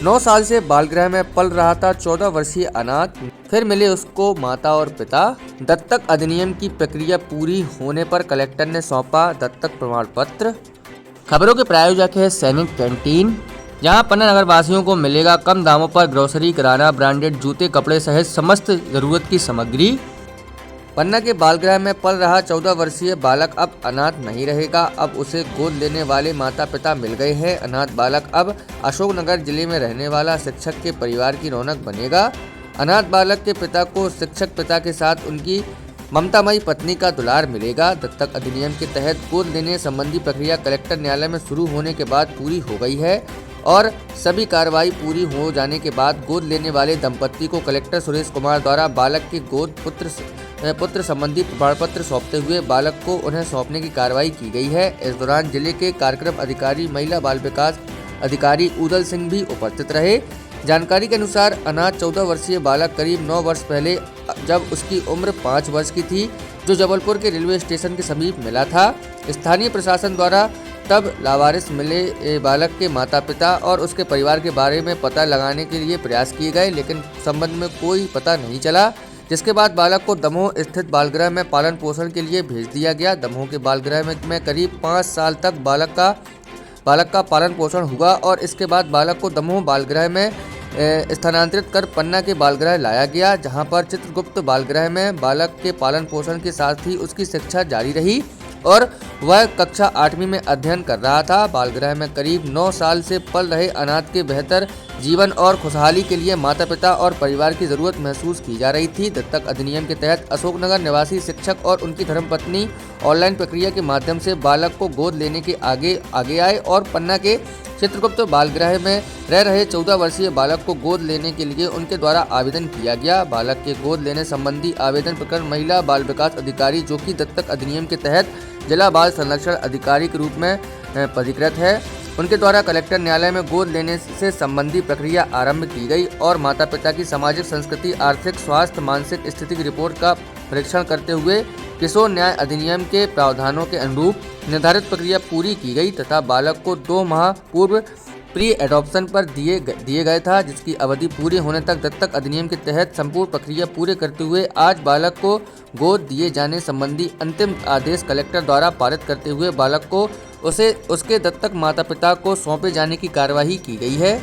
9 साल से बालगृह में पल रहा था 14 वर्षीय अनाथ, फिर मिले उसको माता और पिता। दत्तक अधिनियम की प्रक्रिया पूरी होने पर कलेक्टर ने सौंपा दत्तक प्रमाण पत्र। खबरों के प्रायोजक है सैनिक कैंटीन, जहां पन्ना नगर वासियों को मिलेगा कम दामों पर ग्रोसरी, किराना, ब्रांडेड जूते, कपड़े सहित समस्त जरूरत की सामग्री। पन्ना के बालगृह में पल रहा 14 वर्षीय बालक अब अनाथ नहीं रहेगा। अब उसे गोद लेने वाले माता पिता मिल गए हैं। अनाथ बालक अब अशोकनगर जिले में रहने वाला शिक्षक के परिवार की रौनक बनेगा। अनाथ बालक के पिता को शिक्षक पिता के साथ उनकी ममतामयी पत्नी का दुलार मिलेगा। दत्तक अधिनियम के तहत गोद लेने संबंधी प्रक्रिया कलेक्टर न्यायालय में शुरू होने के बाद पूरी हो गई है और सभी कार्रवाई पूरी हो जाने के बाद गोद लेने वाले दंपत्ति को कलेक्टर सुरेश कुमार द्वारा बालक के गोद पुत्र संबंधी प्रमाण पत्र सौंपते हुए बालक को उन्हें सौंपने की कार्रवाई की गई है। इस दौरान जिले के कार्यक्रम अधिकारी महिला बाल विकास अधिकारी उदल सिंह भी उपस्थित रहे। जानकारी के अनुसार अनाथ 14 वर्षीय बालक करीब 9 वर्ष पहले, जब उसकी उम्र 5 वर्ष की थी, जो जबलपुर के रेलवे स्टेशन के समीप मिला था। स्थानीय प्रशासन द्वारा तब लावारिस मिले बालक के माता पिता और उसके परिवार के बारे में पता लगाने के लिए प्रयास किए गए, लेकिन संबंध में कोई पता नहीं चला, जिसके बाद बालक को दमोह स्थित बालगृह में पालन पोषण के लिए भेज दिया गया। दमोह के बालगृह में करीब 5 साल तक बालक का पालन पोषण हुआ और इसके बाद बालक को दमोह बालगृह में स्थानांतरित कर पन्ना के बालगृह लाया गया, जहां पर चित्रगुप्त बालगृह में बालक के पालन पोषण के साथ ही उसकी शिक्षा जारी रही और वह कक्षा 8वीं में अध्ययन कर रहा था। बालगृह में करीब 9 साल से पल रहे अनाथ के बेहतर जीवन और खुशहाली के लिए माता पिता और परिवार की जरूरत महसूस की जा रही थी। दत्तक अधिनियम के तहत अशोकनगर निवासी शिक्षक और उनकी धर्मपत्नी ऑनलाइन प्रक्रिया के माध्यम से बालक को गोद लेने के आगे आए और पन्ना के चित्रगुप्त बालगृह में रह रहे 14 वर्षीय बालक को गोद लेने के लिए उनके द्वारा आवेदन किया गया। बालक के गोद लेने संबंधी आवेदन प्रकरण महिला बाल विकास अधिकारी, जो कि दत्तक अधिनियम के तहत जिला बाल संरक्षण अधिकारी के रूप में पंजीकृत है, उनके द्वारा कलेक्टर न्यायालय में गोद लेने से संबंधी प्रक्रिया आरंभ की गई और माता पिता की सामाजिक, संस्कृति, आर्थिक, स्वास्थ्य, मानसिक स्थिति की रिपोर्ट का परीक्षण करते हुए किशोर न्याय अधिनियम के प्रावधानों के अनुरूप निर्धारित प्रक्रिया पूरी की गई तथा बालक को 2 माह पूर्व प्री एडॉप्शन पर दिए गए था, जिसकी अवधि पूरी होने तक दत्तक अधिनियम के तहत संपूर्ण प्रक्रिया पूरे करते हुए आज बालक को गोद दिए जाने संबंधी अंतिम आदेश कलेक्टर द्वारा पारित करते हुए बालक को उसके दत्तक माता पिता को सौंपे जाने की कार्यवाही की गई है।